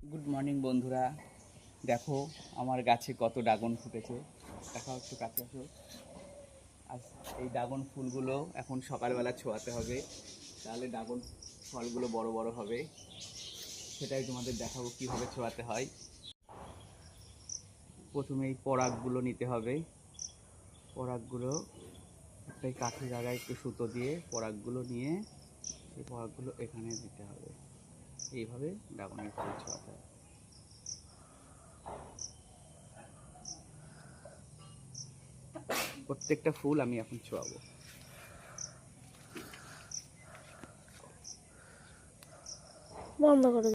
Good morning বন্ধুরা, দেখো আমার গাছে কত ড্রাগন ফুটেছে। দেখাও একটু কাছে আসো। আজ এই ড্রাগন ফুলগুলো এখন সকালবেলা ছোঁয়াতে হবে, তাহলে ড্রাগন ফলগুলো বড় বড় হবে। সেটাই তোমাদের দেখাবো কীভাবে ছোঁয়াতে হয়। প্রথমে এই পরাগগুলো নিতে হবে। পরাগগুলো একটা কাঠি জায়গায় একটু সুতো দিয়ে পরাগগুলো নিয়ে এই পরাগগুলো এখানে দিতে হবে। এইভাবে ড্রাগনের ফল ছোঁয়াতে হবে। প্রত্যেকটা ফুল আমি এখন ছোঁয়াবো। বন্ধ করে